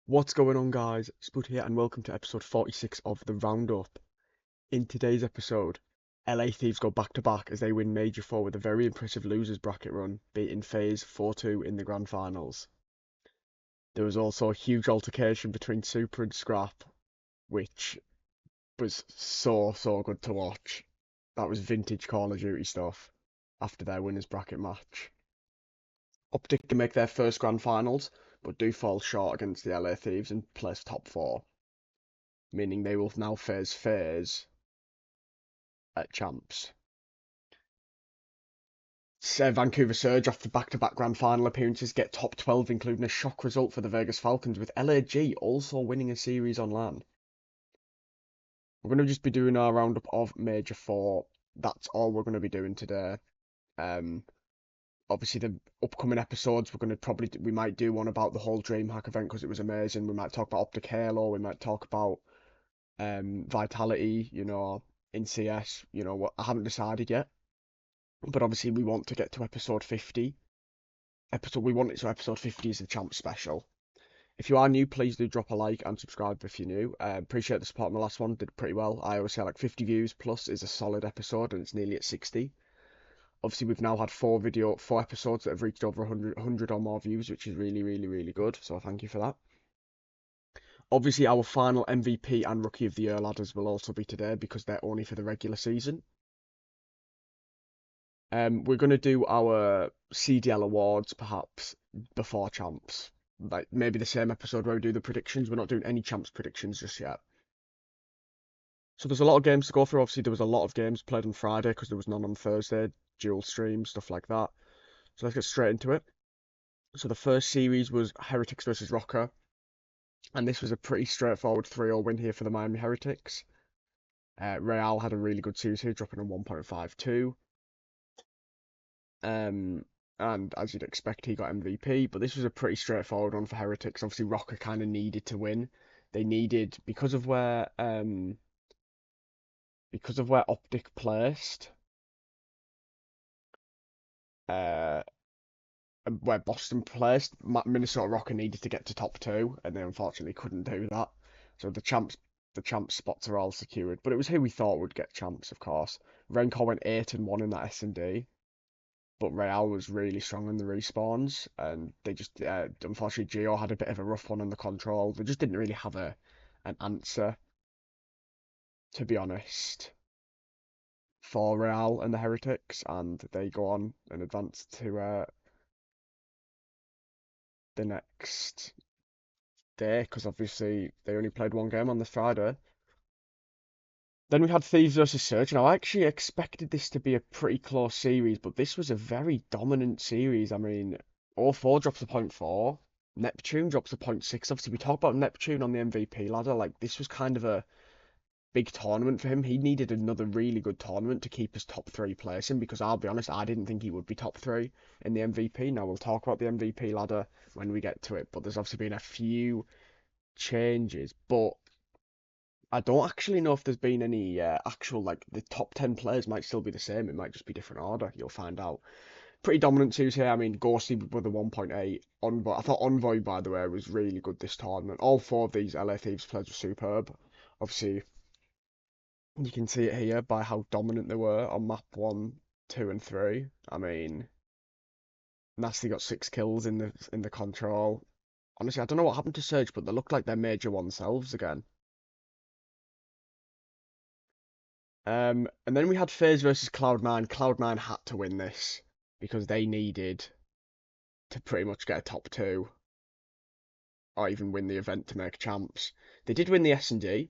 What's going on, guys? Spud here, and welcome to episode 46 of the Roundup. In today's episode, LA Thieves go back to back as they win Major 4 with a very impressive losers bracket run, beating FaZe 4-2 in the grand finals. There was also a huge altercation between Super and Scrap, which was so good to watch. That was vintage Call of Duty stuff after their winners bracket match. OpTic can make their first grand finals, but do fall short against the LA Thieves and place top 4, meaning they will now face FaZe at champs. Vancouver Surge, after back-to-back grand final appearances, get top 12, including a shock result for the Vegas Falcons, with LAG also winning a series on LAN. We're going to just be doing our roundup of Major 4. That's all we're going to be doing today. Obviously, the upcoming episodes, we might do one about the whole DreamHack event because it was amazing. We might talk about OpTic Halo. We might talk about Vitality, in CS. What I haven't decided yet. But obviously we want to get to episode 50. We want it to episode 50 as the champ special. If you are new, please do drop a like and subscribe if you're new. Appreciate the support on the last one, did pretty well. I always say like 50 views plus is a solid episode, and it's nearly at 60. Obviously, we've now had four episodes that have reached over 100 or more views, which is really good. So thank you for that. Obviously, our final MVP and Rookie of the Year ladders will also be today because they're only for the regular season. We're going to do our CDL awards perhaps before champs. Like maybe the same episode where we do the predictions. We're not doing any champs predictions just yet. So there's a lot of games to go through. Obviously, there was a lot of games played on Friday because there was none on Thursday. Dual stream, stuff like that. So let's get straight into it. So the first series was Heretics versus Rocker. And this was a pretty straightforward 3-0 win here for the Miami Heretics. Real had a really good series here, dropping on 1.52. And as you'd expect, he got MVP. But this was a pretty straightforward one for Heretics. Obviously, Rocker kind of needed to win. They needed because of where OpTic placed, uh, and where Boston placed, Minnesota Rocker needed to get to top 2, and they unfortunately couldn't do that. So the champs spots are all secured. But it was who we thought would get champs, of course. Rencor went 8-1 in that S&D. But Real was really strong in the respawns, and they just unfortunately Geo had a bit of a rough one on the control. They just didn't really have an answer, to be honest, for Real and the Heretics, and they go on and advance to the next day because obviously they only played one game on this Friday. Then we had Thieves versus Surge. Now, I actually expected this to be a pretty close series, but this was a very dominant series. I mean, all four drops to point 4. Neptune drops to point 6. Obviously, we talked about Neptune on the MVP ladder. Like, this was kind of a big tournament for him. He needed another really good tournament to keep his top 3 placing because I'll be honest, I didn't think he would be top 3 in the MVP. Now, we'll talk about the MVP ladder when we get to it, but there's obviously been a few changes. But I don't actually know if there's been any actual, like, the top 10 players might still be the same. It might just be different order. You'll find out. Pretty dominant twos here. I mean, Ghosty with a 1.8. Envoy, I thought Envoy, by the way, was really good this tournament. All 4 of these LA Thieves players were superb. Obviously, you can see it here by how dominant they were on map 1, 2, and 3. I mean, Nasty got 6 kills in the control. Honestly, I don't know what happened to Surge, but they look like they're Major 1 selves again. And then we had FaZe versus Cloud9. Cloud9 had to win this because they needed to pretty much get a top 2 or even win the event to make champs. They did win the S&D,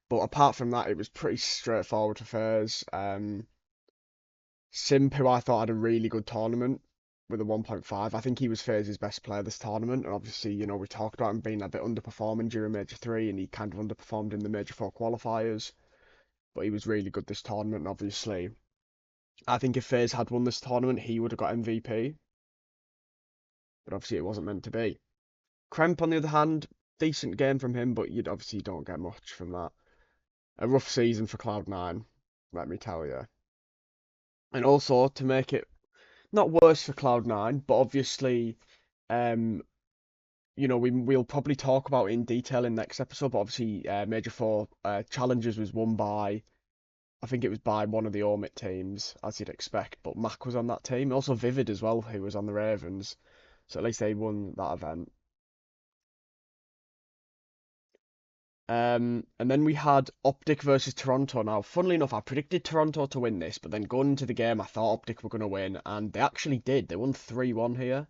but apart from that, it was pretty straightforward for FaZe. Simp, who I thought had a really good tournament with a 1.5. I think he was FaZe's best player this tournament, and obviously, we talked about him being a bit underperforming during Major 3, and he kind of underperformed in the Major 4 qualifiers. But he was really good this tournament, and obviously, I think if FaZe had won this tournament, he would have got MVP. But obviously, it wasn't meant to be. Kremp, on the other hand, decent game from him, but you don't get much from that. A rough season for Cloud9, let me tell you. And also, to make it not worse for Cloud9, but obviously, you know, we'll probably talk about in detail in next episode. But obviously, Major Four challenges was won by, I think it was by one of the Omit teams, as you'd expect. But Mac was on that team, also Vivid as well, who was on the Ravens. So at least they won that event. And then we had OpTic versus Toronto. Now, funnily enough, I predicted Toronto to win this, but then going into the game, I thought OpTic were going to win, and they actually did. They won 3-1 here.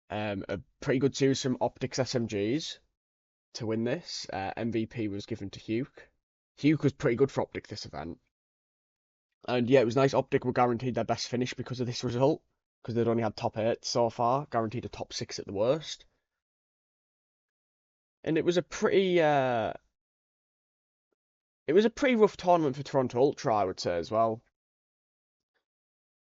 A pretty good series from OpTic's SMGs to win this. MVP was given to Hugh. Hugh was pretty good for OpTic this event. And yeah, it was nice. OpTic were guaranteed their best finish because of this result, because they'd only had top 8 so far, guaranteed a top 6 at the worst. And it was a pretty rough tournament for Toronto Ultra, I would say, as well.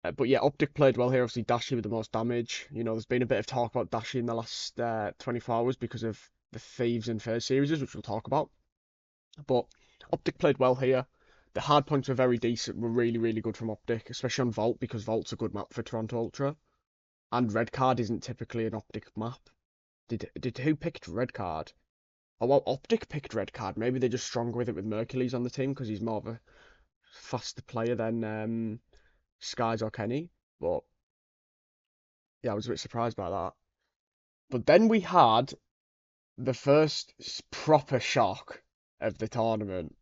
But yeah, OpTic played well here. Obviously, Dashi with the most damage. You know, there's been a bit of talk about Dashi in the last 24 hours because of the Thieves and FaZe series, which we'll talk about. But OpTic played well here. The hard points were very decent, were really, really good from OpTic, especially on Vault, because Vault's a good map for Toronto Ultra. And Red Card isn't typically an OpTic map. Did who picked Red Card? Oh, well, OpTic picked Red Card. Maybe they're just stronger with it with Mercules on the team because he's more of a faster player than Skies or Kenny. But yeah, I was a bit surprised by that. But then we had the first proper shock of the tournament.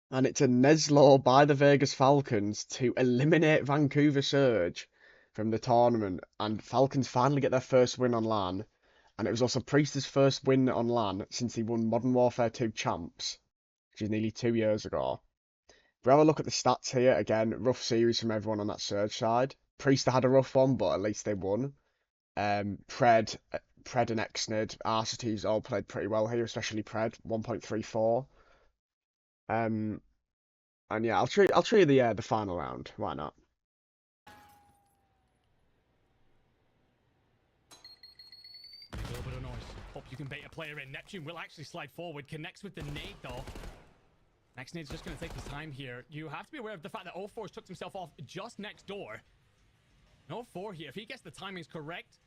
And it's a Neslo by the Vegas Falcons to eliminate Vancouver Surge from the tournament. And Falcons finally get their first win on LAN. And it was also Priest's first win on LAN since he won Modern Warfare 2 Champs, which is nearly 2 years ago. If we have a look at the stats here, again, rough series from everyone on that Surge side. Priest had a rough one, but at least they won. Pred and Xnid, RCTs all played pretty well here, especially Pred, 1.34. And yeah, I'll show you the final round. Why not? A little bit of noise. Hope you can bait a player in. Neptune will actually slide forward, connects with the nade though. Next nade's just going to take his time here. You have to be aware of the fact that 04's took himself off just next door. 04 here, if he gets the timings correct,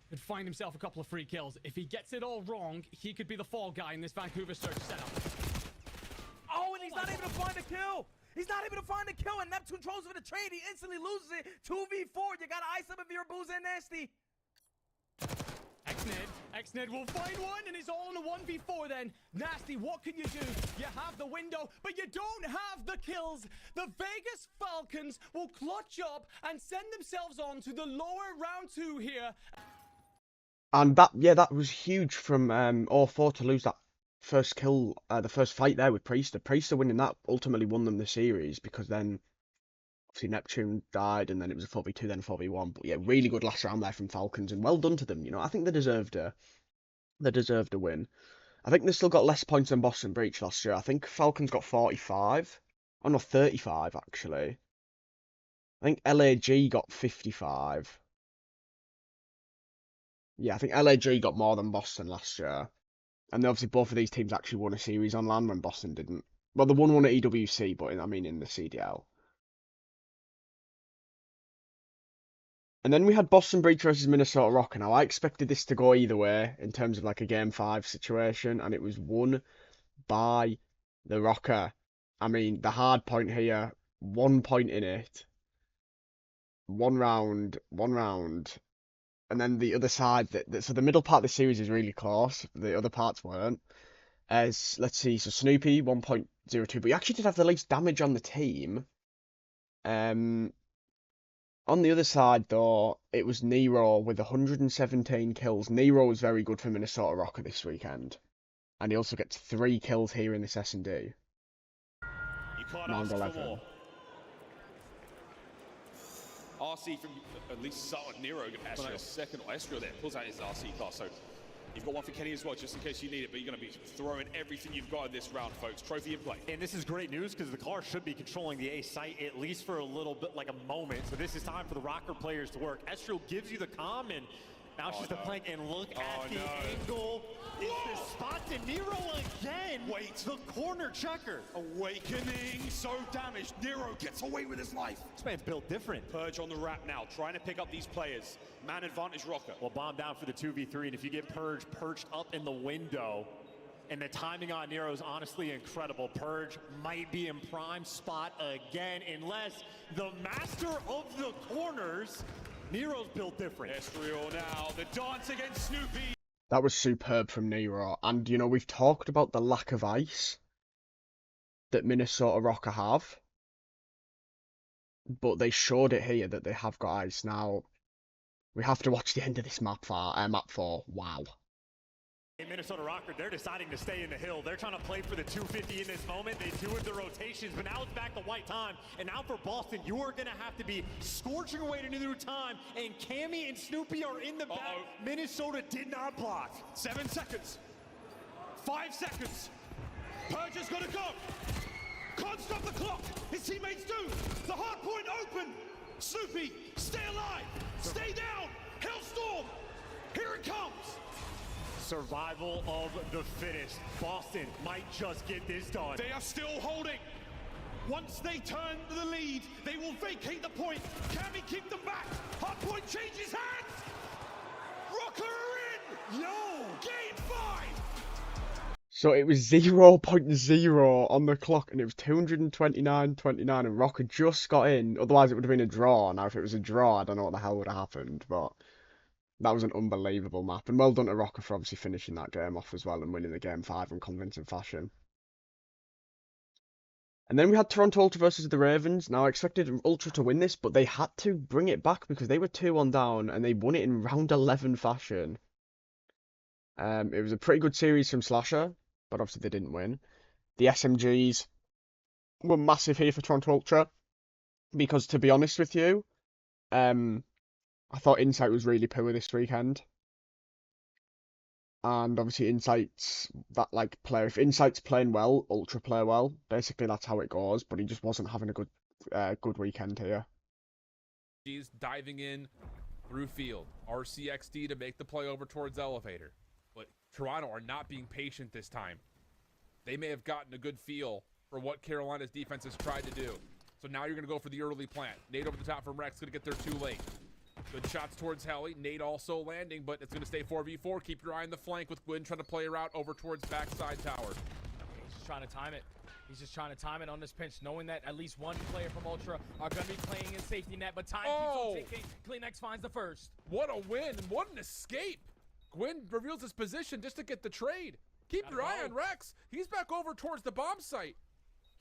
could find himself a couple of free kills. If he gets it all wrong, he could be the fall guy in this Vancouver Surge setup. Oh, and he's not able to find a kill. He's not able to find a kill, and Neptune throws for the trade. He instantly loses it. 2v4. You gotta ice up if you're Booze and Nasty. Xnid will find one, and it's all in a 1v4 then. Nasty, what can you do? You have the window, but you don't have the kills. The Vegas Falcons will clutch up and send themselves on to the lower round 2 here. And that was huge from 04 to lose that first kill, the first fight there with Priester. Priester winning that ultimately won them the series because then obviously Neptune died and then it was a 4v2, then a 4v1. But yeah, really good last round there from Falcons and well done to them. You know, I think they deserved a win. I think they still got less points than Boston Breach last year. I think Falcons got 45. Oh no, 35 actually. I think LAG got 55. Yeah, I think LAG got more than Boston last year. And obviously both of these teams actually won a series on LAN when Boston didn't. Well, the one at EWC, but I mean in the CDL. And then we had Boston Breach versus Minnesota Rock. Now, I expected this to go either way in terms of like a Game 5 situation, and it was won by the Rocker. I mean, the hard point here, 1 point in it. One round. And then the other side, so the middle part of the series is really close. The other parts weren't. As let's see, so Snoopy 1.02, but he actually did have the least damage on the team. On the other side, though, it was Nero with 117 kills. Nero was very good for Minnesota Rocker this weekend, and he also gets 3 kills here in this S&D. You can't ask for more. RC from at least start Nero, Astro second, or Astro there pulls out his RC class. So you've got one for Kenny as well, just in case you need it, but you're going to be throwing everything you've got in this round, folks. Trophy in play. And this is great news because the car should be controlling the A site at least for a little bit, like a moment. So this is time for the Rocker players to work. Estro gives you the comm, and Now it's just a flank, and look at the no. angle. It's the spot to Nero again. Wait. The corner checker. Awakening, so damaged. Nero gets away with his life. This man's built different. Purge on the wrap now, trying to pick up these players. Man advantage Rocker. Well, bomb down for the 2v3, and if you get Purge perched up in the window, and the timing on Nero is honestly incredible. Purge might be in prime spot again, unless the master of the corners, Nero's built different. Estriel now, the dance against Snoopy. That was superb from Nero. And, you know, we've talked about the lack of ice that Minnesota Rocker have. But they showed it here that they have got ice. Now, we have to watch the end of this map 4. Wow. In Minnesota Rocker, they're deciding to stay in the hill. They're trying to play for the 250 in this moment. They do it the rotations, but now it's back to white time. And now for Boston, you are going to have to be scorching away to new time. And Cammy and Snoopy are in the back. Minnesota did not block. 7 seconds. 5 seconds. Purge is gonna go. Can't stop the clock. His teammates do. The hard point open. Snoopy, stay alive. Stay down. Hellstorm. Here it comes. Survival of the fittest. Boston might just get this done. They are still holding. Once they turn the lead, they will vacate the point. Can we keep them back? Hard point changes hands. Rocker are in. Yo! Game 5. So it was 0.0 on the clock, and it was 229-29, and Rocker just got in. Otherwise, it would have been a draw. Now, if it was a draw, I don't know what the hell would have happened, but that was an unbelievable map. And well done to Rocker for obviously finishing that game off as well and winning the game 5 in convincing fashion. And then we had Toronto Ultra versus the Ravens. Now, I expected Ultra to win this, but they had to bring it back because they were 2-1 down, and they won it in round 11 fashion. It was a pretty good series from Slasher, but obviously they didn't win. The SMGs were massive here for Toronto Ultra, because to be honest with you, I thought Insight was really poor this weekend. And obviously Insight's that like player. If Insight's playing well, Ultra play well. Basically that's how it goes, but he just wasn't having a good weekend here. He's diving in through field. RCXD to make the play over towards elevator. But Toronto are not being patient this time. They may have gotten a good feel for what Carolina's defense has tried to do. So now you're going to go for the early plant. Nade over the top from Rex, going to get there too late. Good shots towards Helly. Nade also landing, but it's going to stay 4v4. Keep your eye on the flank with Gwyn trying to play her out over towards backside tower. He's just trying to time it. He's just trying to time it on this pinch, knowing that at least one player from Ultra are going to be playing in safety net, but time keeps on ticking. Kleenex finds the first. What a win, and what an escape. Gwyn reveals his position just to get the trade. Keep your eye on Rex. He's back over towards the bomb site.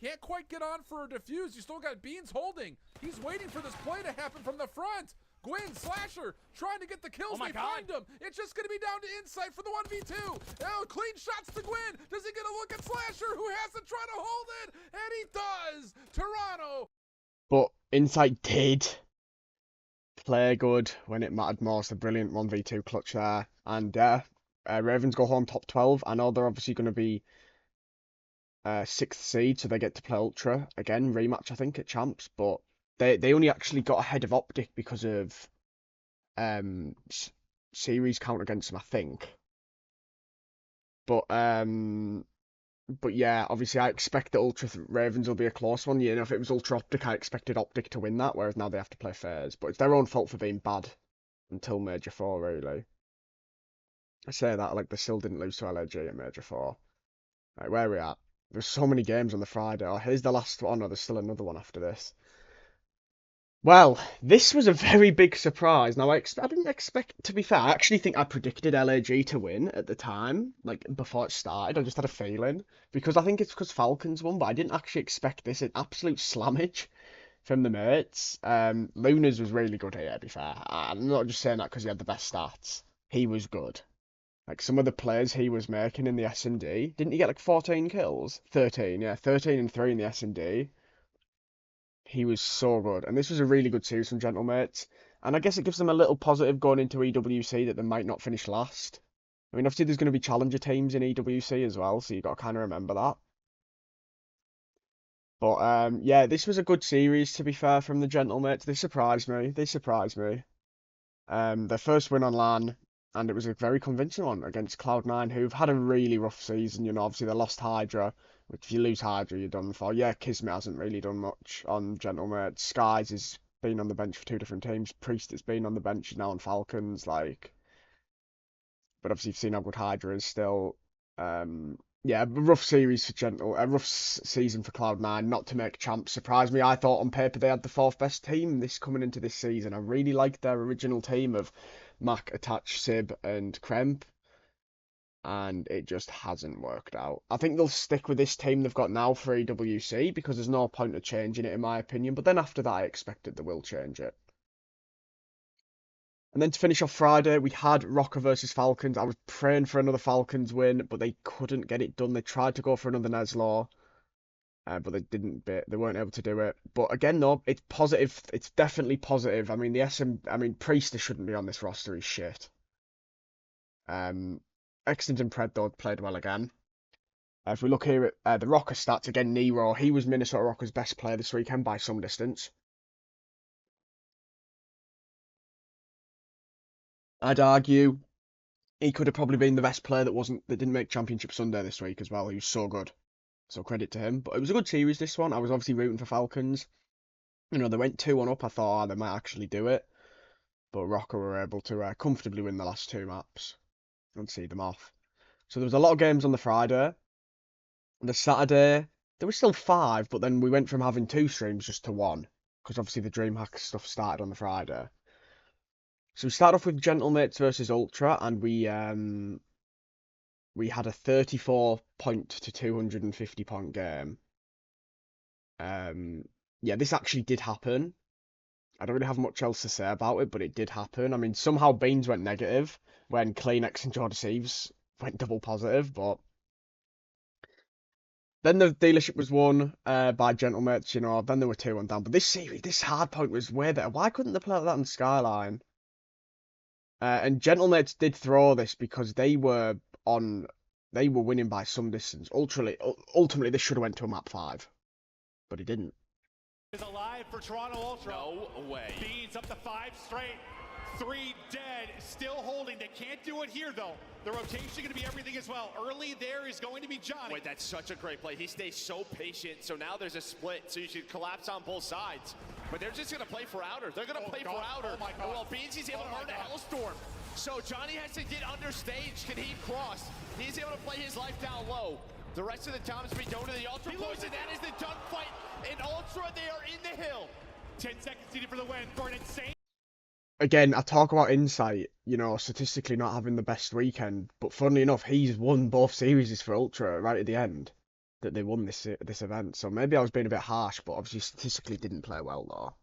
Can't quite get on for a defuse. You still got Beans holding. He's waiting for this play to happen from the front. Gwyn, Slasher, trying to get the kills. They find him. It's just going to be down to Insight for the 1v2. Oh, clean shots to Gwyn. Does he get a look at Slasher, who has to try to hold it? And he does. Toronto. But Insight did play good when it mattered most. A brilliant 1v2 clutch there. And Ravens go home top 12. I know they're obviously going to be 6th seed, so they get to play Ultra again, rematch I think at Champs, but they only actually got ahead of OpTic because of series count against them, I think. But yeah, obviously I expect the Ultra Ravens will be a close one. You know, if it was Ultra OpTic, I expected OpTic to win that, whereas now they have to play FaZe. But it's their own fault for being bad until Major 4, really. I say that like they still didn't lose to LAG at Major 4. Right, where are we at? There's so many games on the Friday. Oh, here's the last one. Oh, no, there's still another one after this. Well, this was a very big surprise. Now, I didn't expect, to be fair, I actually think I predicted LAG to win at the time, like, before it started. I just had a feeling. Because I think it's because Falcons won, but I didn't actually expect this. An absolute slammage from the mates. Lunas was really good here, to be fair. I'm not just saying that because he had the best stats. He was good. Like, some of the plays he was making in the S&D. Didn't he get, like, 14 kills? 13, yeah. 13 and 3 in the S&D. He was so good. And this was a really good series from Gentlemates. And I guess it gives them a little positive going into EWC that they might not finish last. I mean, obviously there's going to be challenger teams in EWC as well, so you've got to kind of remember that. But, yeah, this was a good series, to be fair, from the Gentlemates. They surprised me. Their first win on LAN. and it was a very convincing one against Cloud9, who've had a really rough season. You know, obviously they lost Hydra, which if you lose Hydra, you're done for. Yeah, Kismet hasn't really done much on Gentleman. Skies has been on the bench for two different teams. Priest has been on the bench now on Falcons, like. But obviously you've seen how good Hydra is still. Yeah, a rough series for a rough season for Cloud9. Not to make champs surprise me. I thought on paper they had the fourth best team this coming into this season. I really liked their original team of Mac, Attach, Sib, and Kremp, and it just hasn't worked out. I think they'll stick with this team they've got now for AWC because there's no point of changing it in my opinion. But then after that, I expected they will change it. And then to finish off Friday, we had Rocker versus Falcons. I was praying for another Falcons win, but they couldn't get it done. They tried to go for another Neslaw, but they didn't. They weren't able to do it. But again, though, it's positive. It's definitely positive. I mean, Priester shouldn't be on this roster. He's shit. Extant and Pred though played well again. If we look here at the Rocker stats again, Nero, he was Minnesota Rockers' best player this weekend by some distance. I'd argue he could have probably been the best player that didn't make Championship Sunday this week as well. He was so good. So credit to him. But it was a good series, this one. I was obviously rooting for Falcons. You know, they went 2-1 up. I thought, they might actually do it. But Rocker were able to comfortably win the last two maps and see them off. So there was a lot of games on the Friday. The Saturday, there were still 5, but then we went from having 2 streams just to 1. Because obviously the DreamHack stuff started on the Friday. So we start off with Gentlemates versus Ultra, and we had a 34-point to 250-point game. Yeah, this actually did happen. I don't really have much else to say about it, but it did happen. I mean, somehow Beans went negative when Kleenex and Jordan Thieves went double positive, but then the dealership was won by Gentlemates, you know, then there were 2-1 down. But this series, this hard point was way better. Why couldn't they play like that in Skyline? And Gentlemates did throw this because they were winning by some distance. Ultimately, this should have went to a map 5, but it didn't. Is alive for Toronto Ultra. No way. Beans up to 5 straight. 3 dead, still holding. They can't do it here though. The rotation is going to be everything as well. Early there is going to be Johnny. Wait, that's such a great play. He stays so patient. So now there's a split. So you should collapse on both sides. But they're just going to play for outer. They're going to play for outer. Oh my God. Well, Beans is able to earn a Hellstorm. So Johnny has to get understage. Can he cross? He's able to play his life down low. The rest of the time is being done to the Ultra Boys, and that is the done fight. In Ultra, they are in the hill. 10 seconds needed for the win for an insane. Again, I talk about insight, you know, statistically not having the best weekend, but funnily enough, he's won both series for Ultra right at the end that they won this event. So maybe I was being a bit harsh, but obviously statistically didn't play well though.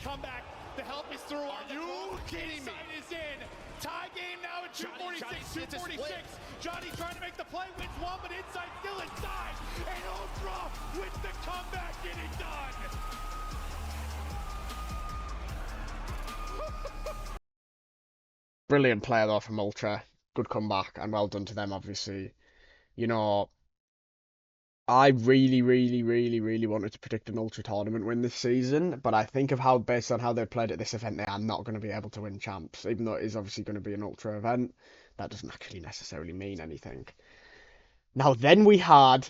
Come back. The help is through. Are you kidding me? Inside is in. Tie game now at 246, 246. Johnny trying to make the play, wins one, but inside still inside. And Ultra with the comeback, getting done. Brilliant player though from Ultra. Good comeback and well done to them, obviously. You know, I really wanted to predict an Ultra tournament win this season, but I think based on how they played at this event, they are not going to be able to win champs. Even though it is obviously going to be an Ultra event, that doesn't actually necessarily mean anything. Now then we had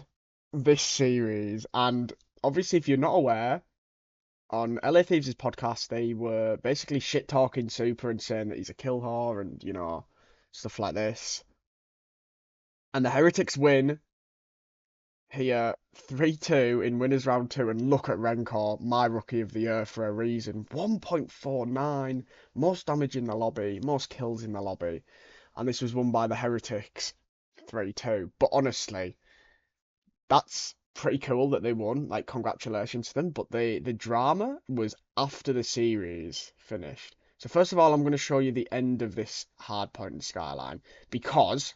this series, and obviously if you're not aware, on LA Thieves' podcast, they were basically shit-talking Super and saying that he's a kill whore and, you know, stuff like this. And the Heretics win here 3-2 in winners round 2, and look at Rencor, my rookie of the year for a reason. 1.49, most damage in the lobby, most kills in the lobby. And this was won by the Heretics 3-2. But honestly, that's pretty cool that they won. Like, congratulations to them. But the drama was after the series finished. So first of all, I'm going to show you the end of this hard point in Skyline, because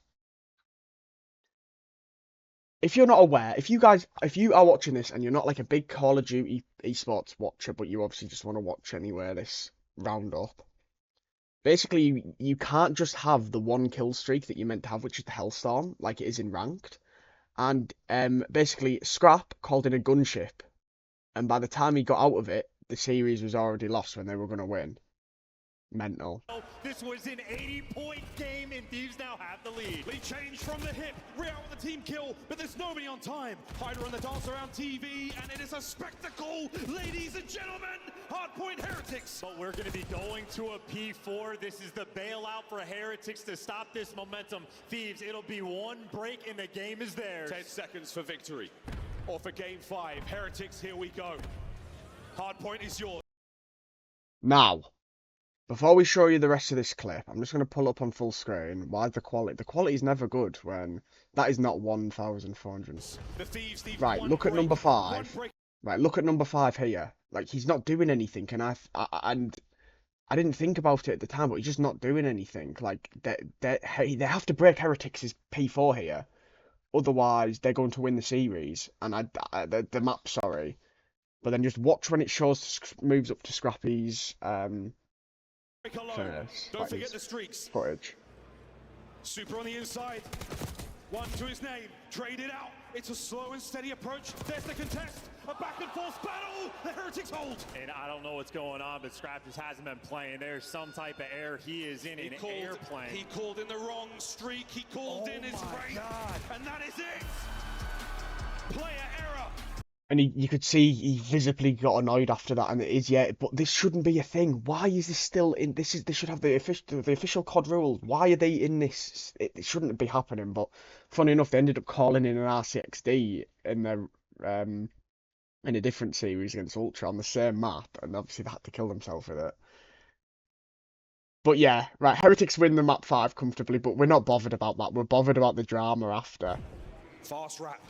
if you're not aware, if you are watching this and you're not like a big Call of Duty esports watcher, but you obviously just want to watch anywhere this roundup, basically you can't just have the one kill streak that you're meant to have, which is the Hellstorm, like it is in ranked. And basically Scrap called in a gunship, and by the time he got out of it, the series was already lost when they were going to win. Mental. This was an 80-point game, and Thieves now have the lead. Lead change from the hip. Real with the team kill, but there's nobody on time. Hyder on the dance around TV, and it is a spectacle, ladies and gentlemen. Hardpoint Heretics. But we're going to be going to a P4. This is the bailout for Heretics to stop this momentum. Thieves, it'll be one break, and the game is theirs. 10 seconds for victory, or for game 5. Heretics, here we go. Hardpoint is yours. Now, before we show you the rest of this clip, I'm just going to pull up on full screen. Why the quality? The quality is never good when that is not 1,400. The Thieves need Right, one look at break, number 5. one break. Right, look at number 5 here. Like, he's not doing anything, and I didn't think about it at the time, but he's just not doing anything. Like, they have to break Heretics' P4 here, otherwise they're going to win the series. And the map, sorry. But then just watch when it shows moves up to Scrappy's Don't forget the streaks. footage. Super on the inside. One to his name. Trade it out. It's a slow and steady approach. There's the contest. A back and forth battle. The Heretics hold. And I don't know what's going on, but Scrap just hasn't been playing. There's some type of error. He is in an airplane. He called in the wrong streak. He called in his break. And that is it. Player error. And you could see he visibly got annoyed after that, and it is, yeah. But this shouldn't be a thing. Why is this still in? They should have the official COD rules. Why are they in this? It shouldn't be happening. But funny enough, they ended up calling in an RCXD in their in a different series against Ultra on the same map, and obviously they had to kill themselves with it. But yeah, right. Heretics win the map 5 comfortably, but we're not bothered about that. We're bothered about the drama after. Fast wrap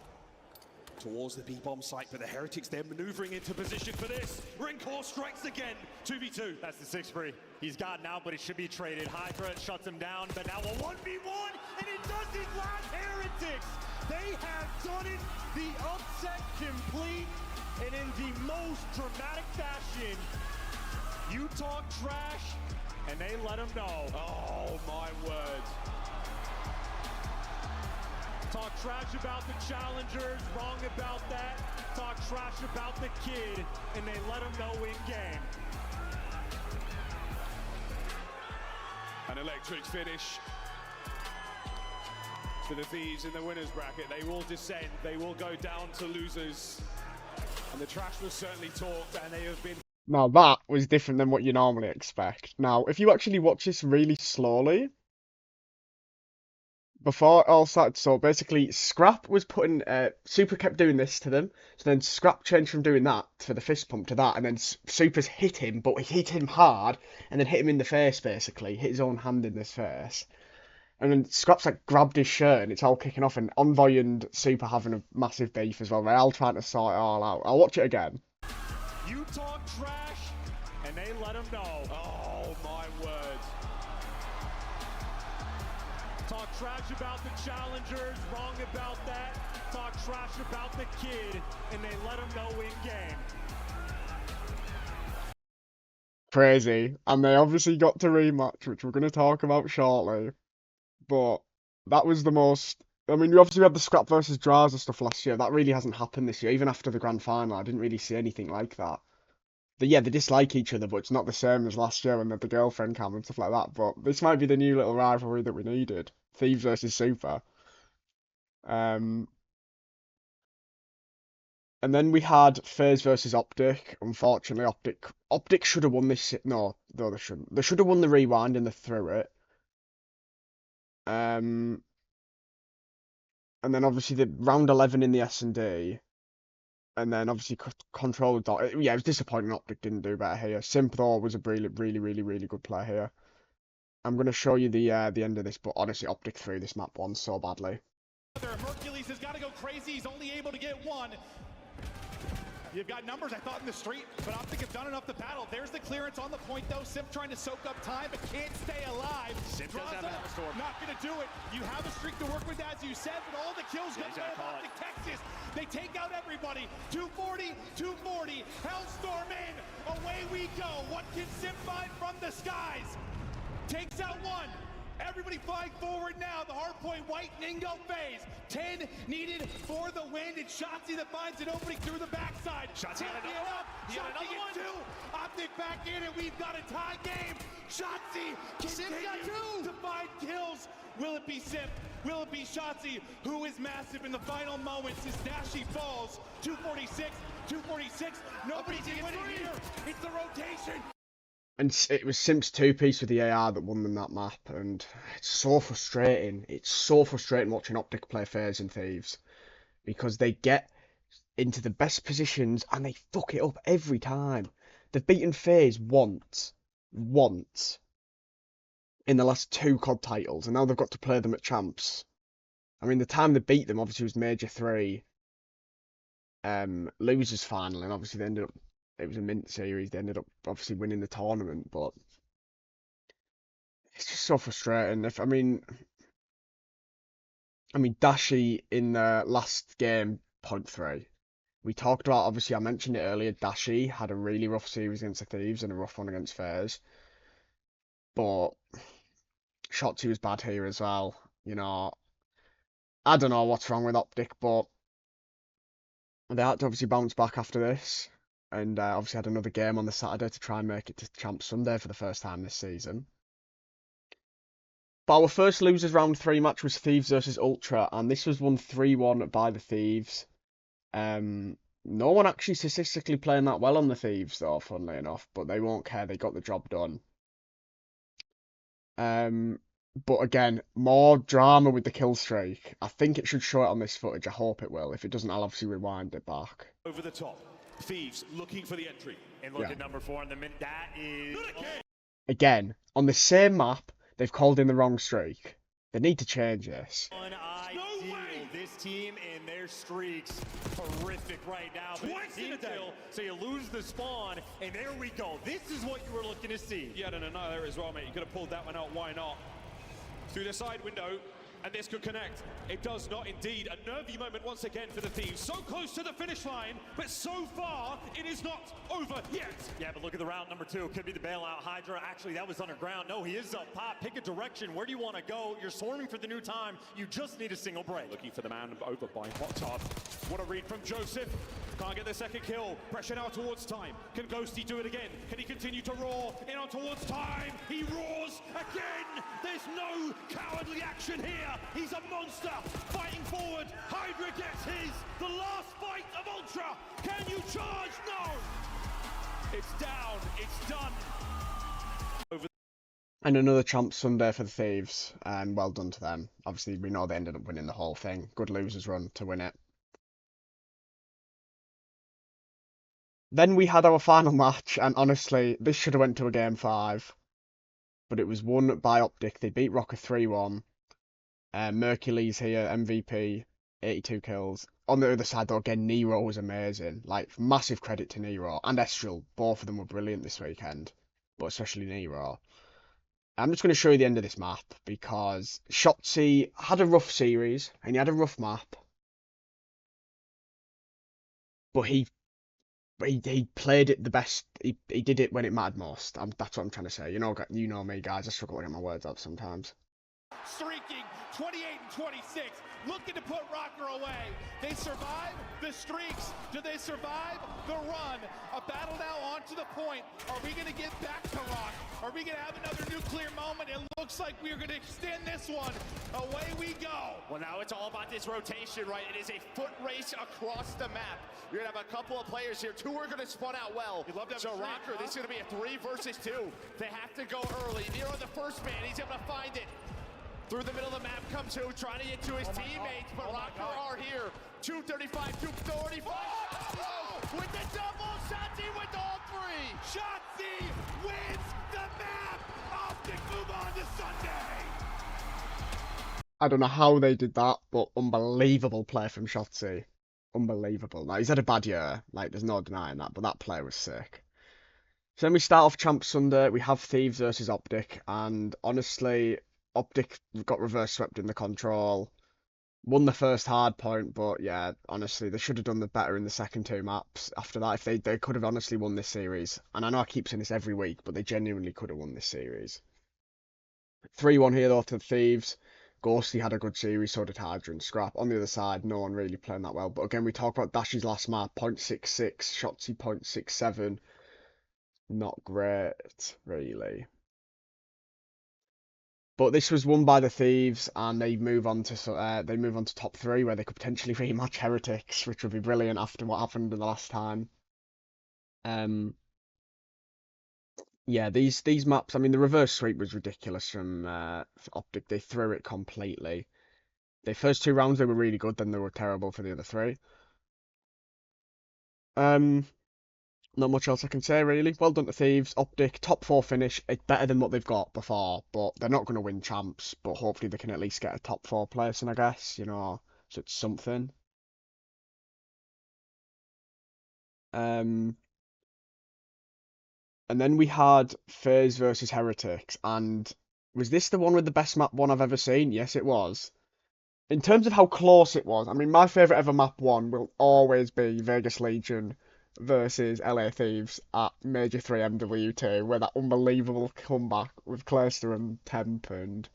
towards the B-bomb site, but the Heretics, they're maneuvering into position for this. Ringcore strikes again. 2v2. That's the 6-free. He's gotten out, but it should be traded. Hydra shuts him down, but now a 1v1, and it doesn't last Heretics. They have done it. The upset complete, and in the most dramatic fashion, you talk trash, and they let him know. Oh, my word. Talk trash about the challengers, wrong about that. Talk trash about the kid, and they let him know in game. An electric finish for the Thieves in the winners bracket. They will descend, they will go down to losers. And the trash was certainly talked, and they have been... Now that was different than what you normally expect. Now, if you actually watch this really slowly, before it all started, so basically Scrap was putting, Super kept doing this to them, so then Scrap changed from doing that for the fist pump to that, and then Super's hit him, but he hit him hard, and then hit him in the face basically, hit his own hand in his face. And then Scrap's like grabbed his shirt, and it's all kicking off, and Envoy and Super having a massive beef as well. They're all trying to sort it all out. I'll watch it again. You talk trash, and they let him know. Oh, my word. Talk trash about the challengers, wrong about that. Talk trash about the kid, and they let him know in game. Crazy. And they obviously got to rematch, which we're going to talk about shortly. But that was the most... I mean, we obviously had the Scrap versus Draws and stuff last year. That really hasn't happened this year. Even after the grand final, I didn't really see anything like that. Yeah, they dislike each other, but it's not the same as last year when they had the girlfriend cam and stuff like that. But this might be the new little rivalry that we needed. Thieves versus Super. And then we had FaZe versus OpTic. Unfortunately, OpTic should have won this. No, they shouldn't. They should have won the rewind and they threw it. And then obviously the round 11 in the S&D. And then obviously Control. Yeah, it was disappointing OpTic didn't do better here. Simp though was a really good player here. I'm going to show you the end of this, but honestly, OpTic threw this map one so badly. Hercules has got to go crazy. He's only able to get one. You've got numbers, I thought, in the street, but OpTic have done enough to battle. There's the clearance on the point, though. Simp trying to soak up time, but can't stay alive. Simp does have another storm. Not going to do it. You have a streak to work with, as you said, but all the kills go to OpTic Texas. They take out everybody. 240, 240. Hellstorm in. Away we go. What can Simp find from the skies? Takes out one. Everybody flying forward now. The hardpoint white Ningo FaZe. 10 needed for the win. It's Shotzi that finds an opening through the backside. Shotzi got Shotzi another up. one. He got Shotzi another gets two. OpTic back in, and we've got a tie game. Shotzi continues to find kills. Will it be Sip? Will it be Shotzi, who is massive in the final moments as Dashi falls? 246, 246. Nobody's winning here. It's the rotation. And it was Simp's two-piece with the AR that won them that map, and it's so frustrating. It's so frustrating watching OpTic play FaZe and Thieves, because they get into the best positions and they fuck it up every time. They've beaten FaZe once in the last 2 COD titles, and now they've got to play them at Champs. I mean, the time they beat them obviously was Major 3, losers final, and obviously they ended up, it was a mint series, they ended up obviously winning the tournament, but it's just so frustrating. I mean Dashi in the last game, point 3. We talked about, obviously I mentioned it earlier, Dashi had a really rough series against the Thieves and a rough one against FaZe. But Shotzi was bad here as well. You know, I don't know what's wrong with OpTic, but they had to obviously bounce back after this. And obviously had another game on the Saturday to try and make it to Champ Sunday for the first time this season. But our first losers round 3 match was Thieves versus Ultra, and this was won 3-1 by the Thieves. No one actually statistically playing that well on the Thieves though, funnily enough, but they won't care, they got the job done. But again, more drama with the kill streak. I think it should show it on this footage, I hope it will. If it doesn't, I'll obviously rewind it back. Over the top. Thieves looking for the entry. And look at number 4 in the mid. That is... Again, on the same map, they've called in the wrong streak. They need to change this. This team and their streaks horrific right now. Twice in a day. So you lose the spawn, and there we go. This is what you were looking to see. Yeah, no, there as well, mate. You could have pulled that one out. Why not? Through the side window, and this could connect. It does not indeed. A nervy moment once again for the Thieves. So close to the finish line, but so far, it is not over yet. Yeah, but look at the round number 2. Could be the bailout Hydra. Actually, that was underground. No, he is up top. Pick a direction. Where do you want to go? You're swarming for the new time. You just need a single break. Looking for the man over by Hot Tub. What a read from Joseph. Can't get the second kill. Pressure now towards time. Can Ghosty do it again? Can he continue to roar? In on towards time. He roars again. There's no cowardly action here. He's a monster. Fighting forward. Hydra gets his. The last fight of Ultra. Can you charge? No. It's down. It's done. And another Champ Sunday for the Thieves, and well done to them. Obviously, we know they ended up winning the whole thing. Good losers run to win it. Then we had our final match, and honestly, this should have went to a game 5. But it was won by OpTic. They beat Rocker 3-1. Mercury's here, MVP, 82 kills. On the other side, though, again, Nero was amazing. Like, massive credit to Nero and Estral. Both of them were brilliant this weekend, but especially Nero. I'm just going to show you the end of this map, because Shotzi had a rough series, and he had a rough map. But he played it the best. He did it when it mattered most. That's what I'm trying to say. You know me, guys. I struggle to get my words out sometimes. Streaking 28 and 26, looking to put Rocker away. They survive the streaks. Do they survive the run? A battle now onto the point. Are we going to get back to Rock? Are we going to have another nuclear moment? It looks like we're going to extend this one. Away we go. Well, now it's all about this rotation, right? It is a foot race across the map. You're going to have a couple of players here. 2 are going to spawn out well. So Rocker, this is going to be a 3 versus 2. They have to go early. Nero, the first man, he's able to find it. Through the middle of the map comes who, trying to get to his teammates, but Rocker are here. 235, 245. Oh, with the double, Shotzi with all 3. Shotzi wins the map. OpTic move on to Sunday. I don't know how they did that, but unbelievable play from Shotzi. Unbelievable. Now, he's had a bad year, like, there's no denying that, but that play was sick. So then we start off Champ Sunday. We have Thieves versus OpTic, and honestly, OpTic got reverse swept in the control. Won the first hard point, but yeah, honestly, they should have done the better in the second 2 maps. After that, if they could have honestly won this series. And I know I keep saying this every week, but they genuinely could have won this series. 3-1 here though to the Thieves. Ghosty had a good series, so did Hydra and Scrap. On the other side, no one really playing that well. But again, we talk about Dash's last map, 0.66, Shotzzy 0.67. Not great, really. But this was won by the Thieves, and they move on to top 3, where they could potentially rematch Heretics, which would be brilliant after what happened the last time. Yeah, these maps. I mean, the reverse sweep was ridiculous from OpTic. They threw it completely. The first 2 rounds they were really good, then they were terrible for the other 3. Not much else I can say really. Well done to Thieves. OpTic, top 4 finish. It's better than what they've got before, but they're not going to win champs. But hopefully they can at least get a top 4 placing, I guess. You know, so it's something. And then we had FaZe versus Heretics, and was this the one with the best map 1 I've ever seen? Yes, it was. In terms of how close it was, I mean, my favourite ever map 1 will always be Vegas Legion versus LA Thieves at Major 3 MW2, where that unbelievable comeback with Clayster and Temp and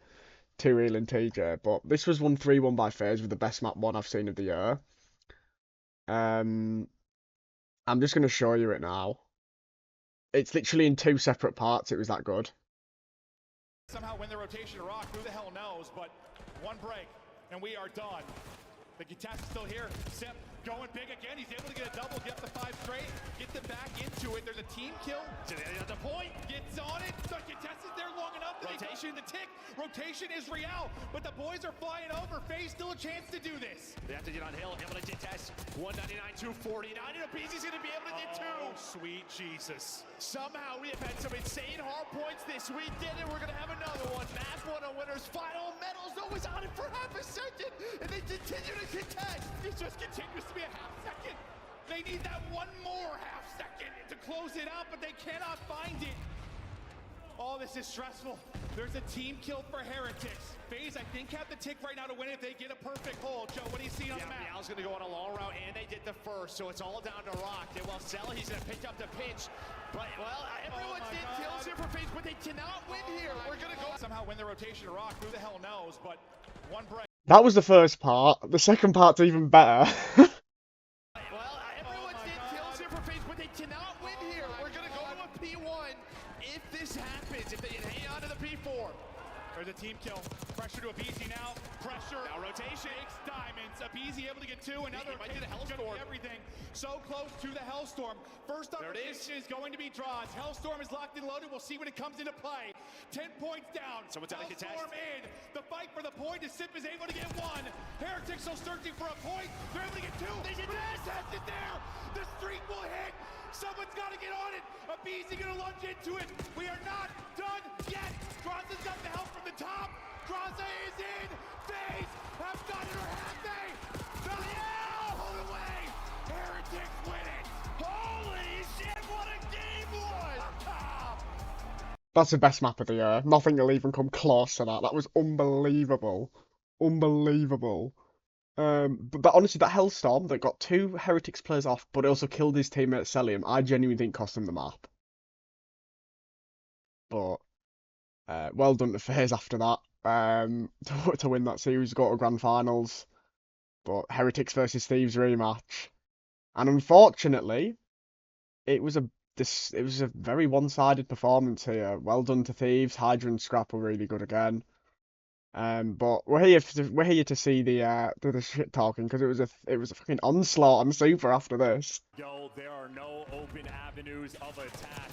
2 and TJ. But this was won 3-1 by FaZe with the best map 1 I've seen of the year. I'm just going to show you it now. It's literally in 2 separate parts. It was that good. Somehow win the rotation to Rock. Who the hell knows? But 1 break, and we are done. The contest is still here. Sip going big again. He's able to get a double, get up to 5 straight, get them back into it. There's a team kill. At the point, gets on it. The contest is there long enough. Rotation, the tick. Rotation is real, but the boys are flying over. FaZe still a chance to do this. They have to get on Hill, able to detest 199, 249, and Abeezy's going to be able to get 2. Oh, sweet Jesus. Somehow we have had some insane hard points this week. Did it? We're going to have another one. Map 1 on winners final. Medals always on it for half a second, and they continue to contest. It just continues to be a half second. They need that 1 more half second to close it out, but they cannot find it. Oh, this is stressful. There's a team kill for Heretics. FaZe, I think, have the tick right now to win it if they get a perfect hold. Joe, what do you see on the map? Meow's going to go on a long route, and they did the first, so it's all down to Rock. They will sell. He's going to pick up the pitch. But, well, everyone's did kills here for FaZe, but they cannot win here. We're going to go. Somehow win the rotation to Rock. Who the hell knows? But 1 break. That was the first part. The second part's even better. Well, everyone's did kills here for FaZe, but they cannot win here. We're going to go to a P1 if this happens, if they hang on to the P4. There's a team kill. Pressure to Abeezy now. Pressure. Now rotation. Takes diamonds. Abeezy able to get 2. Another might get a Hellstorm. Everything. So close to the Hellstorm. First up is going to be draws. Hellstorm is locked and loaded. We'll see when it comes into play. 10 points down. Someone's out of contest. Hellstorm in. The fight for the point. The Sip is able to get 1. Heretics are searching for a point. They're able to get 2. They did Test it there. The streak will hit. Someone's got to get on it. Abeezy going to lunge into it. We are not done yet. Graza's got the help from the top. Graza is in. FaZe have got it, or have they? No! Hold away. Heretics win it. Holy shit, what a game was! That's the best map of the year. Nothing will even come close to that. That was unbelievable. Unbelievable. But honestly, that Hellstorm that got 2 Heretics players off, but it also killed his teammate Celium, I genuinely think cost him the map. But well done to FaZe after that. To win that series, go to grand finals. But Heretics versus Thieves rematch, and unfortunately, it was a very one-sided performance here. Well done to Thieves. Hydra and Scrap were really good again. But we're here to see the shit talking, because it was a fucking onslaught on Super after this. Yo, there are no open avenues of attack.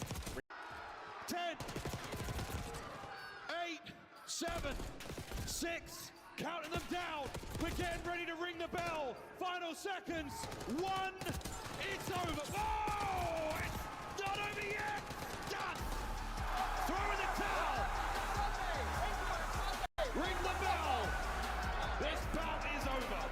10, 8, 7, 6, counting them down. We're getting ready to ring the bell. Final seconds. 1, it's over. Oh, it's not over yet. Done. Throw in the towel. Ring the bell. This bout is over.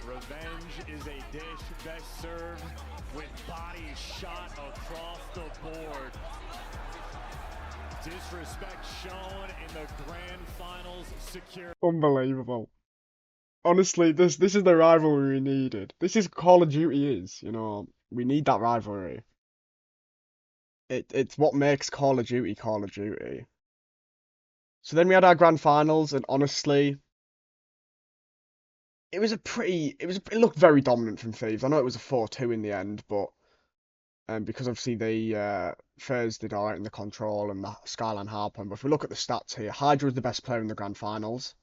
Revenge is a dish best served with bodies shot across the board. Disrespect shown in the grand finals secure. Unbelievable. Honestly, this is the rivalry we needed. This is Call of Duty is, you know. We need that rivalry. It's what makes Call of Duty Call of Duty. So then we had our grand finals, and honestly, it looked very dominant from Thieves. I know it was a 4-2 in the end, but because obviously they FaZe did alright in the control and the Skyline Hardpoint. But if we look at the stats here, Hydra was the best player in the grand finals.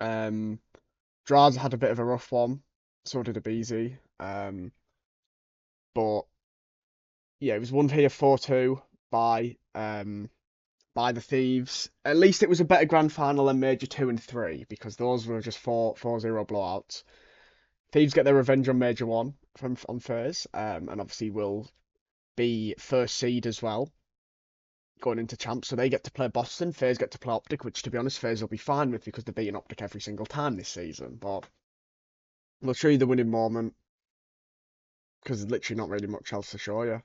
Draza had a bit of a rough one, so did Abizi. But yeah, it was won here 4-2 by the Thieves. At least it was a better grand final than Major 2 and 3, because those were just 4-0 blowouts. Thieves get their revenge on Major 1 on FaZe, and obviously will be first seed as well, going into champs. So they get to play Boston, FaZe get to play OpTic, which to be honest, FaZe will be fine with because they're beating OpTic every single time this season. But we'll show you the winning moment, because there's literally not really much else to show you.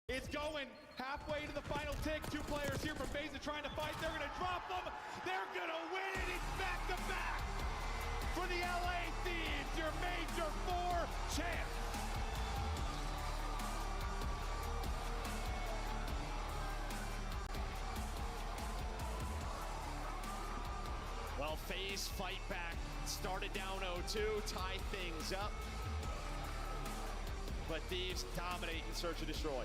It's going halfway to the final tick. Two players here from FaZe are trying to fight. They're going to drop them. They're going to win it. It's back to back for the LA Thieves, your Major 4 champ. Well, FaZe fight back. Started down 0-2, tie things up. But Thieves dominate and search and destroy.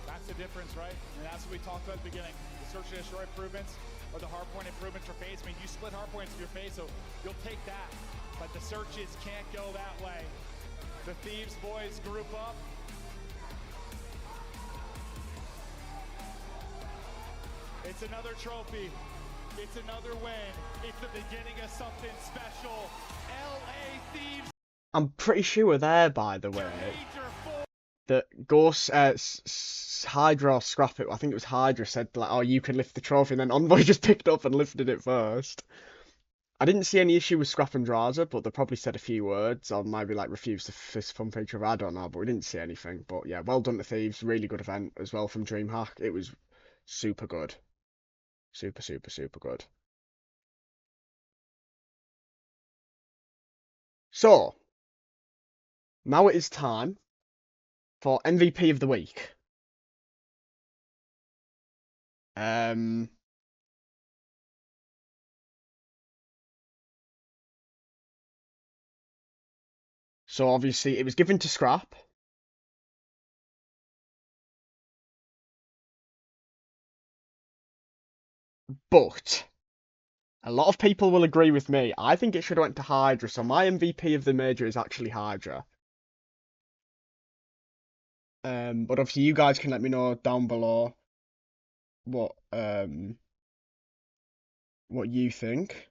That's the difference, right? And that's what we talked about at the beginning. The search and destroy improvements or the hardpoint improvements for FaZe. I mean, you split hardpoints in your FaZe, so you'll take that. But the searches can't go that way. The Thieves boys group up. It's another trophy. It's another win. It's the beginning of something special. LA Thieves. I'm pretty sure there, by the way, that Ghost, Hydra or Scrap It, I think it was Hydra, said, like, oh, you can lift the trophy, and then Envoy just picked up and lifted it first. I didn't see any issue with Scrap and Draza, but they probably said a few words, or maybe, like, refused the fist pump feature, I don't know, but we didn't see anything. But, yeah, well done to Thieves, really good event as well from DreamHack. It was super good. Super, super, super good. So, now it is time for MVP of the week. So obviously it was given to Scrap. But a lot of people will agree with me. I think it should have went to Hydra, so my MVP of the major is actually Hydra. But obviously you guys can let me know down below what you think.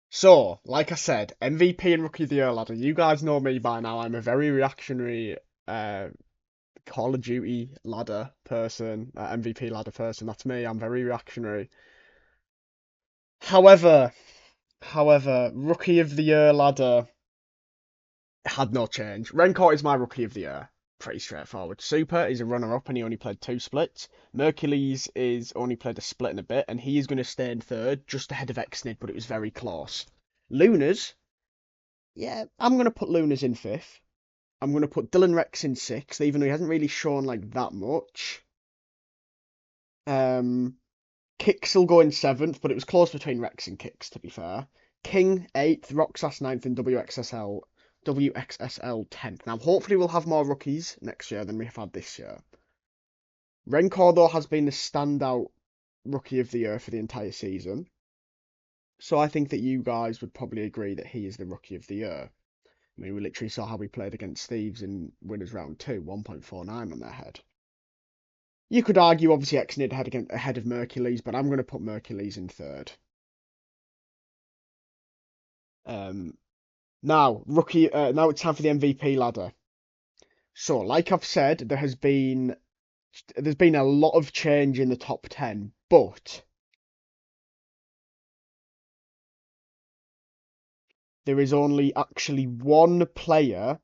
So, like I said, MVP and Rookie of the Year ladder. You guys know me by now. I'm a very reactionary Call of Duty ladder person, MVP ladder person. That's me. I'm very reactionary. However, Rookie of the Year ladder had no change. Rencourt is my Rookie of the Year. Pretty straightforward. Super is a runner-up and he only played 2 splits. Mercules is only played a split and a bit, and he is going to stay in 3rd, just ahead of Xnid, but it was very close. Lunas, yeah, I'm going to put Lunas in 5th. I'm going to put Dylan Rex in 6th, even though he hasn't really shown like that much. Kicks will go in 7th, but it was close between Rex and Kicks, to be fair. King 8th, Roxas 9th, and WXSL 10th. Now, hopefully we'll have more rookies next year than we have had this year. Rencourt, though, has been the standout Rookie of the Year for the entire season. So I think that you guys would probably agree that he is the Rookie of the Year. I mean, we literally saw how we played against Thieves in Winners Round 2, 1.49 on their head. You could argue, obviously, Xnid ahead of Mercules, but I'm going to put Mercules in 3rd. Now, now it's time for the MVP ladder. So, like I've said, there's been a lot of change in the top 10, but there is only actually one player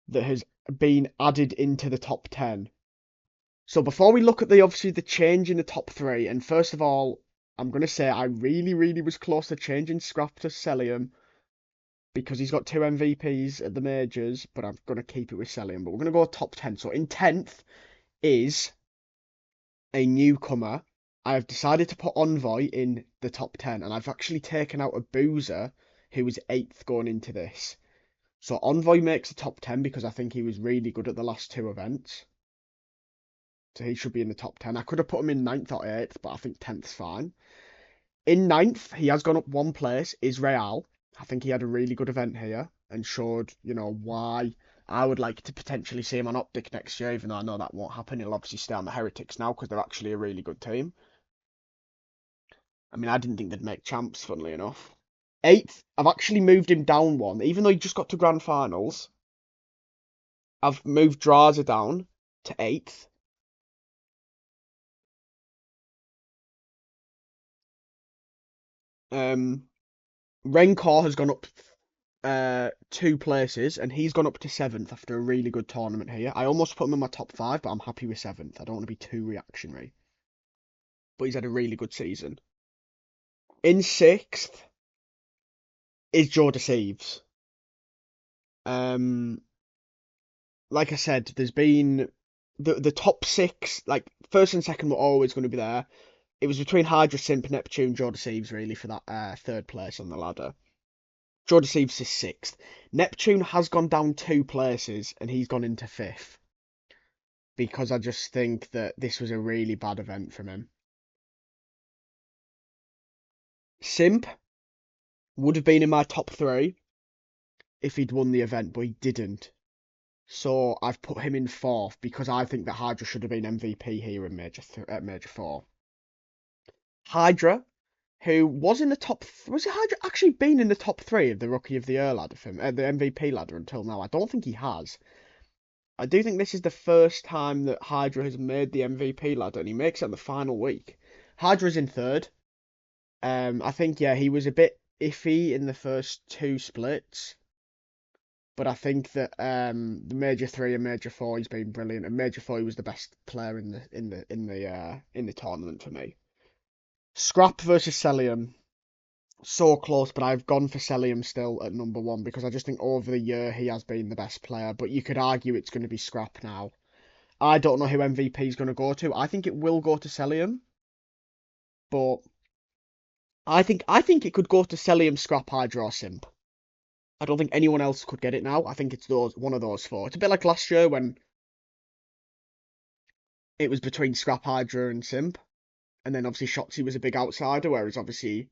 that has been added into the top 10. So before we look at obviously the change in the top 3, and first of all, I'm going to say I really, really was close to changing Scrap to Celium because he's got 2 MVPs at the majors, but I'm going to keep it with Celium. But we're going to go top 10. So in 10th is a newcomer. I've decided to put Envoy in the top 10, and I've actually taken out a Boozer who was 8th going into this. So Envoy makes the top 10 because I think he was really good at the last 2 events. So he should be in the top 10. I could have put him in 9th or 8th, but I think 10th's fine. In 9th, he has gone up 1 place, is Real. I think he had a really good event here and showed, you know, why I would like to potentially see him on OpTic next year, even though I know that won't happen. He'll obviously stay on the Heretics now because they're actually a really good team. I mean, I didn't think they'd make champs, funnily enough. 8th, I've actually moved him down 1, even though he just got to Grand Finals. I've moved Draza down to 8th. Rencor has gone up 2 places, and he's gone up to 7th after a really good tournament here. I almost put him in my top 5, but I'm happy with 7th. I don't want to be too reactionary. But he's had a really good season. In 6th is Thieves. Like I said, there's been the top 6, like first and second were always going to be there. It was between Hydra, Simp, Neptune, Thieves really for that 3rd place on the ladder. Thieves is 6th. Neptune has gone down 2 places and he's gone into 5th. Because I just think that this was a really bad event from him. Simp would have been in my top 3 if he'd won the event, but he didn't. So I've put him in 4th because I think that Hydra should have been MVP here in Major 4. Hydra, who was in the top... Was Hydra actually been in the top 3 of the Rookie of the Year ladder for him, the MVP ladder until now? I don't think he has. I do think this is the first time that Hydra has made the MVP ladder, and he makes it on the final week. Hydra's in 3rd. I think, yeah, he was a bit iffy in the first 2 splits. But I think that the Major 3 and Major 4 he's been brilliant, and Major 4 he was the best player in the tournament for me. Scrap versus Celium, so close, but I've gone for Celium still at number 1 because I just think over the year he has been the best player. But you could argue it's going to be Scrap now. I don't know who MVP is going to go to. I think it will go to Celium, but I think it could go to Celium, Scrap, Hydra, or Simp. I don't think anyone else could get it now. I think it's one of those 4. It's a bit like last year when it was between Scrap, Hydra, and Simp. And then obviously Shotzi was a big outsider, whereas obviously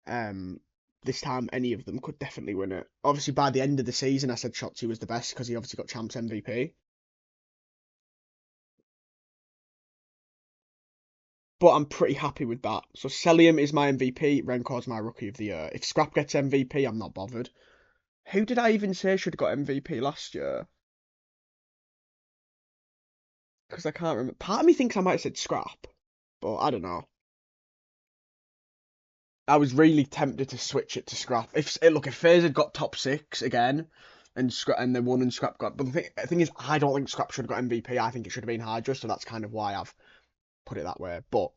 this time any of them could definitely win it. Obviously by the end of the season I said Shotzi was the best because he obviously got Champs MVP. But I'm pretty happy with that. So Celium is my MVP, Renkor's my Rookie of the Year. If Scrap gets MVP, I'm not bothered. Who did I even say should have got MVP last year? Because I can't remember. Part of me thinks I might have said Scrap, but I don't know. I was really tempted to switch it to Scrap. If FaZe had got top 6 again, and they won and Scrap got, but the thing is, I don't think Scrap should have got MVP. I think it should have been Hydra, so that's kind of why I've put it that way. But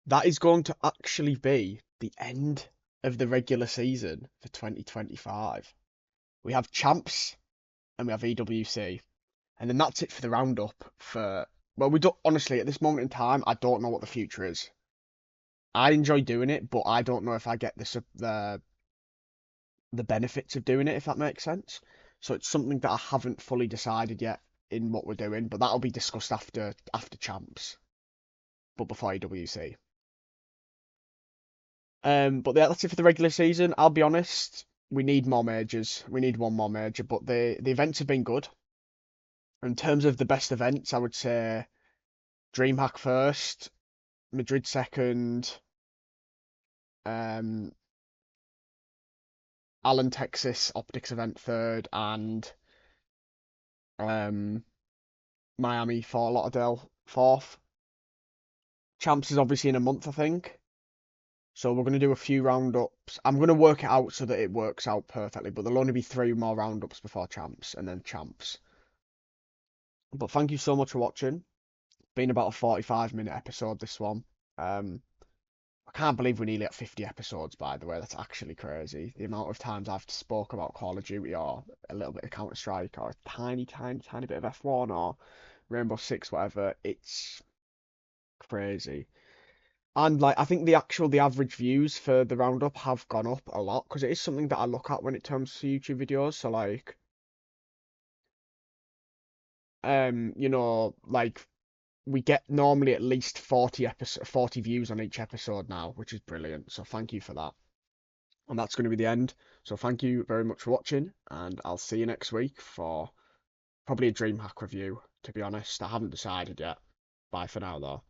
that is going to actually be the end of the regular season for 2025. We have Champs and we have EWC, and then that's it for the roundup. Well, we don't honestly at this moment in time. I don't know what the future is. I enjoy doing it, but I don't know if I get the benefits of doing it, if that makes sense. So it's something that I haven't fully decided yet in what we're doing, but that'll be discussed after Champs, but before EWC. But yeah, that's it for the regular season. I'll be honest, we need more majors. We need one more major, but the events have been good. In terms of the best events, I would say DreamHack first, Madrid second, Allen Texas OpTics event third, and Miami Fort Lauderdale fourth. Champs is obviously in a month, I think. So we're going to do a few roundups. I'm going to work it out so that it works out perfectly, but there'll only be 3 more roundups before Champs, and then Champs. But thank you so much for watching. Been about a 45-minute episode, this one. I can't believe we're nearly at 50 episodes, by the way. That's actually crazy. The amount of times I've spoke about Call of Duty or a little bit of Counter-Strike or a tiny bit of F1 or Rainbow Six, whatever. It's crazy. And like I think the average views for the roundup have gone up a lot because it is something that I look at when it comes to YouTube videos. So like, you know, like we get normally at least 40 views on each episode now, which is brilliant. So thank you for that. And that's going to be the end. So thank you very much for watching, and I'll see you next week for probably a DreamHack review, to be honest. I haven't decided yet. Bye for now, though.